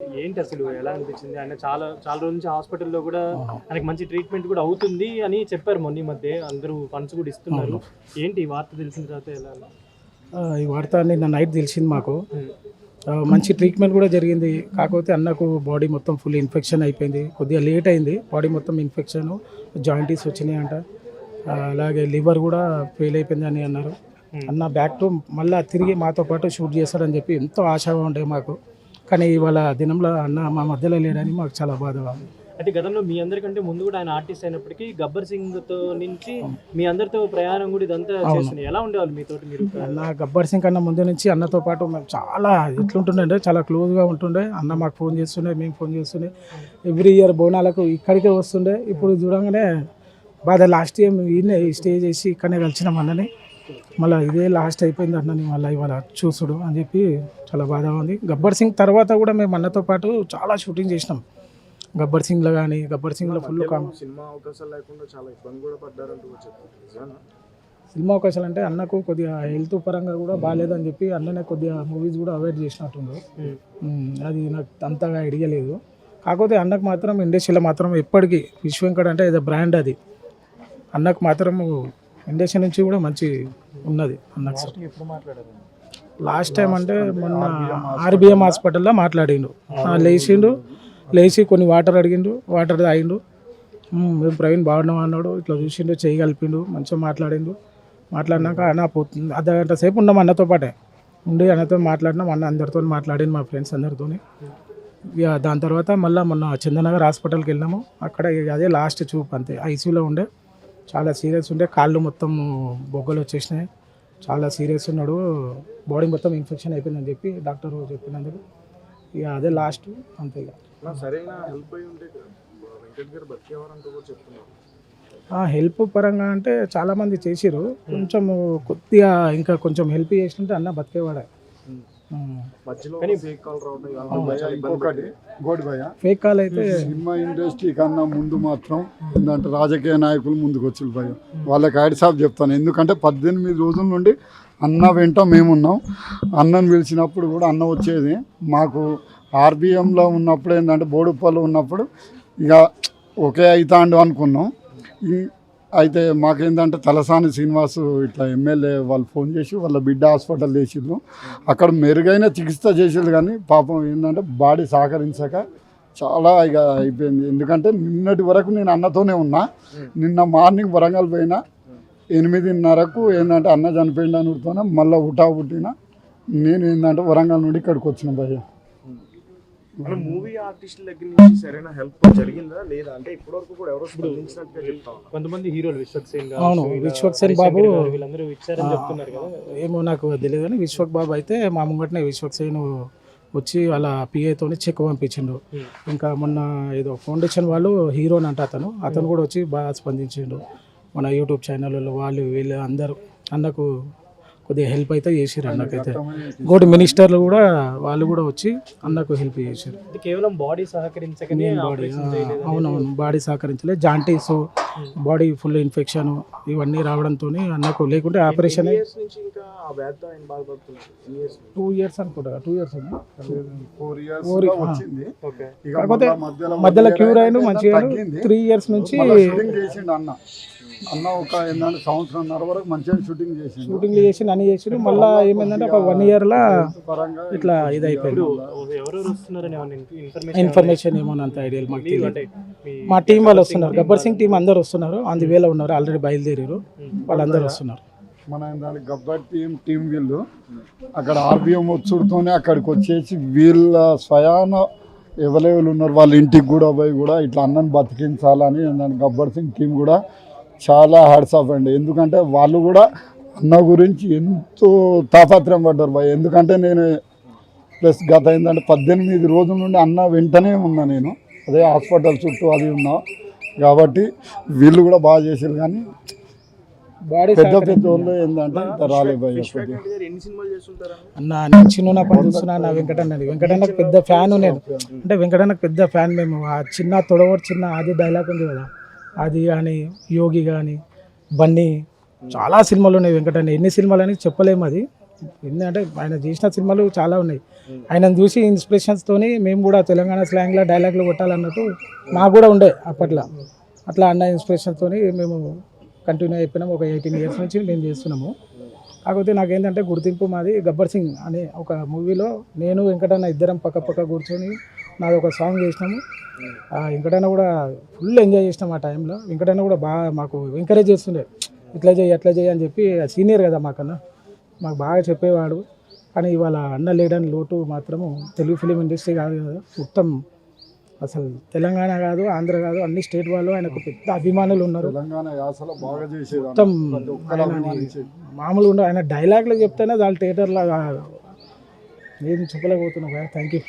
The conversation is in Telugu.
ఏంటి అసలు ఎలా అనిపించింది? ఆయన చాలా చాలా రోజుల నుంచి హాస్పిటల్‌లో గూడా ఆయనకి మంచి ట్రీట్‌మెంట్ కూడా అవుతుంది అని చెప్పారు మొన్న ఈ మధ్య. అందరూ ఫండ్స్ కూడా ఇస్తున్నారు. ఏంటి ఈ వార్త తెలిసిన తర్వాత ఎలా? ఈ వార్త నిన్న నైట్ తెలిసింది మాకు. హ్మ్. మంచి ట్రీట్మెంట్ కూడా జరిగింది. కాకపోతే అన్నకు బాడీ మొత్తం ఫుల్ ఇన్ఫెక్షన్ అయిపోయింది. కొద్దిగా లేట్ అయింది. బాడీ మొత్తం ఇన్ఫెక్షన్, జాయింటీస్ వచ్చినాయంట. అలాగే లివర్ కూడా ఫెయిల్ అయిపోయిందని అన్నారు. అన్న బ్యాక్ టు మళ్ళీ తిరిగి మాతో పాటు షూట్ చేస్తారని చెప్పి ఎంతో ఆశగా ఉండే మాకు. కానీ ఇవాళ దినంలో అన్న మా మధ్యలో లేడని మాకు చాలా బాధగా ఉంది. అయితే గతంలో మీ అందరికంటే ముందు కూడా ఆయన ఆర్టిస్ట్ అయినప్పటికీ గబ్బర్ సింగ్‌తో నుంచి మీ అందరితో ప్రయాణం కూడా ఇదంతా చేస్తున్నారు. ఎలా ఉండేవాళ్ళు మీతోటి మీరు? అన్న గబ్బర్ సింగ్ కన్నా ముందు నుంచి అన్నతో పాటు మేము చాలా ఎట్లుంటుండే అంటే చాలా క్లోజ్గా ఉంటుండే. అన్న మాకు ఫోన్ చేస్తుండే, మేము ఫోన్ చేస్తుండే. ఎవ్రీ ఇయర్ బోనాలకు ఇక్కడికే వస్తుండే. ఇప్పుడు చూడంగానే బాధ. లాస్ట్ ఇయర్ ఈయనే స్టే చేసి ఇక్కడనే కలిసినాం అన్నని. మళ్ళీ ఇదే లాస్ట్ అయిపోయింది అన్నని మళ్ళీ ఇవాళ చూసుడు అని చెప్పి చాలా బాధగా ఉంది. గబ్బర్ సింగ్ తర్వాత కూడా మేము అన్నతో పాటు చాలా షూటింగ్ చేసినాం. గబ్బర్ సింగ్లో కానీ గబ్బర్ సింగ్లో ఫుల్ సినిమా అవకాశాలు లేకుండా చాలా ఇబ్బంది కూడా పడ్డారంటూ చెప్తారు. సినిమా అవకాశాలు అంటే అన్నకు కొద్దిగా హెల్త్ పరంగా కూడా బాగాలేదని చెప్పి అన్ననే కొద్దిగా మూవీస్ కూడా అవాయిడ్ చేసినట్టుండు. అది నాకు అంతగా ఐడియా లేదు. కాకపోతే అన్నకు మాత్రం ఇండస్ట్రీలో మాత్రం ఎప్పటికీ విశ్వంకడ్ అంటే ఏదో బ్రాండ్ అది. అన్నకు మాత్రం ఇండస్ట్రీ నుంచి కూడా మంచి ఉన్నది అన్నకు. ఎప్పుడు మాట్లాడారు? లాస్ట్ టైం అంటే మొన్న ఆర్బిఎం హాస్పిటల్లో మాట్లాడిండు. లేచి కొన్ని వాటర్ అడిగిండు, వాటర్ తాగిండు. మేము ప్రవీణ్ బాగున్నాం అన్నాడు. ఇట్లా చూసిండు, చేయి కలిపిండు, మంచిగా మాట్లాడిండు. మాట్లాడినాక అన్న పోతుంది అర్ధగంట సేపు ఉన్నాం అన్నతో పాటే ఉండి అన్నతో మాట్లాడినాం. అన్న అందరితో మాట్లాడింది, మా ఫ్రెండ్స్ అందరితో. ఇక దాని తర్వాత మళ్ళీ మొన్న చందనగర్ హాస్పిటల్కి వెళ్ళినాము. అక్కడ అదే లాస్ట్ చూపు అంతే. ఐసీయూలో ఉండే, చాలా సీరియస్ ఉండే. కాళ్ళు మొత్తం బొగ్గలు వచ్చేసినాయి, చాలా సీరియస్ ఉన్నాడు. బాడీ మొత్తం ఇన్ఫెక్షన్ అయిపోయిందని చెప్పి డాక్టర్ చెప్పినందుకు ఇక అదే లాస్ట్ అంతే. ఇక సరైన హెల్ప్ అయి ఉంటే వెంకట్ గారు బతికేవారంటూ కూడా చెప్తున్నారు. హెల్ప్ పరంగా అంటే చాలామంది చేసిరు. కొంచెం కొద్దిగా ఇంకా కొంచెం హెల్ప్ చేస్తుంటే అన్న బతికేవాడే. ఫేక్ కాల్ అయితే సినిమా ఇండస్ట్రీ కన్నా ముందు మాత్రం ఏంటంటే రాజకీయ నాయకులు ముందుకు వచ్చి భయ వాళ్ళకి యాడ్సాప్ చెప్తాను. ఎందుకంటే 18 రోజుల నుండి అన్న వెంట మేమున్నాం. అన్నను పిలిచినప్పుడు కూడా అన్న వచ్చేది. మాకు ఆర్బిఎంలో ఉన్నప్పుడు ఏంటంటే బోడుప్పల్లో ఉన్నప్పుడు ఇక ఒకే అవుతాండు అనుకున్నాం. అయితే మాకేంటంటే తలసాని శ్రీనివాసు ఇట్లా ఎమ్మెల్యే వాళ్ళు ఫోన్ చేసి వాళ్ళ బిడ్డ హాస్పిటల్ చేసిర్రు. అక్కడ మెరుగైన చికిత్స చేసేది కానీ పాపం ఏంటంటే బాడీ సహకరించక చాలా ఇక అయిపోయింది. ఎందుకంటే నిన్నటి వరకు నేను అన్నతోనే ఉన్నా. నిన్న మార్నింగ్ వరంగల్ పోయినా 8:30కు ఏంటంటే అన్న చనిపోయింది అనుకుంటున్నా. మళ్ళీ పుట్టిన నేను ఏంటంటే వరంగల్ నుండి ఇక్కడికి వచ్చిన భయ్య. మూవీ ఆర్టిస్టుల దగ్గర నుంచి సరైన హెల్ప్ జరిగిందా లేదా అంటే ఇప్పటివరకు కూడా ఎవరో స్పందించినట్టుగా చెప్తాం. కొంతమంది హీరోలు విశ్వక్సేన్ అవును, విశ్వక్సేన్ బాబు వీళ్ళందరూ ఇచ్చారని చెప్తున్నారు కదా. ఏమో నాకు తెలియదు కానీ విశ్వక్ బాబు అయితే మా ముంగటనే విశ్వక్సేన్ వచ్చి వాళ్ళ పిఏతోని చెక్ పంపించిండు. ఇంకా మొన్న ఏదో ఫౌండేషన్ వాళ్ళు హీరోని అంటే అతను కూడా వచ్చి బాగా స్పందించిండు. మన యూట్యూబ్ ఛానల్లో వాళ్ళు వీళ్ళు అందరూ అన్నకు కొద్దిగా హెల్ప్ అయితే చేసారు. అన్నకైతే ఇంకోటి మినిస్టర్లు కూడా వాళ్ళు కూడా వచ్చి అన్నకు హెల్ప్ చేశారు. కేవలం బాడీ సహకరించకనే బాడీ అవునవును బాడీ సహకరించలే. జాంటీస్, బాడీ ఫుల్ ఇన్ఫెక్షన్ ఇవన్నీ రావడంతో అన్నకు లేకుంటే ఆపరేషన్ 2 years అనుకుంటా. 2 years కాకపోతే మధ్యలో క్యూర్ అయిన మంచిగా 3 years నుంచి అన్న ఒక ఏంటంటే సంవత్సరంన్నర వరకు మంచిగా షూటింగ్ చేసి అన్ని చేసి మళ్ళీ ఏమైందంటే ఒక 1 year ఇట్లా ఇది అయిపోయింది. ఇన్ఫర్మేషన్ ఏమో అంత ఐడియా మాకు తెలియదు. మా టీం వాళ్ళు వస్తున్నారు, గబ్బర్ సింగ్ టీం అందరు వస్తున్నారు. ఆన్ ది వేలో ఉన్నారు, ఆల్రెడీ బయలుదేరారు. వాళ్ళందరూ వస్తున్నారు. మన ఏంటంటే గబ్బర్ టీం వీళ్ళు అక్కడ ఆర్బిఎం వచ్చుడుతోనే అక్కడికి వచ్చేసి వీళ్ళ స్వయాన ఎవరెవరు ఉన్నారు వాళ్ళ ఇంటికి కూడా పోయి కూడా ఇట్లా అన్నను బతికించాలని ఏంటంటే గబ్బర్ సింగ్ టీం కూడా చాలా హ్యాట్స్ ఆఫ్ అండి. ఎందుకంటే వాళ్ళు కూడా అన్న గురించి ఎంతో తాపత్రయం పడ్డారు భయ. ఎందుకంటే నేను ప్లస్ గత ఏంటంటే 18 రోజుల నుండి అన్న వెంటనే ఉన్నా. నేను అదే హాస్పిటల్ చుట్టూ అది ఉన్నా కాబట్టి వీళ్ళు కూడా బాగా చేశారు. కానీ పెద్ద వాళ్ళు ఏంటంటే రాలేదు భయ. అన్న నేను చిన్న పని చూస్తున్నా. నా వెంకటన్నకు పెద్ద ఫ్యాన్ నేను. అంటే వెంకటన్నకు పెద్ద ఫ్యాన్ మేము. ఆ చిన్న తొడవరు చిన్న అది డైలాగ్ ఉంది కదా, అది కానీ యోగి కానీ బన్నీ చాలా సినిమాలు ఉన్నాయి వెంకటన్న. ఎన్ని సినిమాలు అని చెప్పలేము. అది ఎందుకంటే ఆయన చేసిన సినిమాలు చాలా ఉన్నాయి. ఆయనను చూసి ఇన్స్పిరేషన్స్తోని మేము కూడా తెలంగాణ స్లాంగ్లో డైలాగ్లు కొట్టాలన్నట్టు మాకు కూడా ఉండే అప్పట్లో. అట్లా అన్న ఇన్స్పిరేషన్తోని మేము కంటిన్యూ అయిపోయినాము. ఒక 18 ఇయర్స్ నుంచి మేము చేస్తున్నాము. కాకపోతే నాకేంటంటే గుర్తింపు మాది గబ్బర్ సింగ్ అనే ఒక మూవీలో నేను వెంకటన్న ఇద్దరం పక్క కూర్చొని నాది ఒక సాంగ్ చేసినాము. వెంకటన్న కూడా ఫుల్ ఎంజాయ్ చేసినాం ఆ టైంలో. వెంకటన్న కూడా బాగా మాకు ఎంకరేజ్ చేస్తుండే, ఇట్లా చేయి అట్లా చేయి అని చెప్పి. సీనియర్ కదా మాకన్నా, మాకు బాగా చెప్పేవాడు. కానీ ఇవాళ అన్న లేడని లోటు మాత్రము తెలుగు ఫిలిం ఇండస్ట్రీ కాదు కదా, మొత్తం అసలు తెలంగాణ కాదు, ఆంధ్ర కాదు, అన్ని స్టేట్ వాళ్ళు ఆయనకు పెద్ద అభిమానులు ఉన్నారు. తెలంగాణ యాసలో బాగా చేసేది మొత్తం మామూలుగా ఉండవు. ఆయన డైలాగ్లు చెప్తేనే దాని థియేటర్లో నేను చెప్పలేకపోతున్నా. Thank you.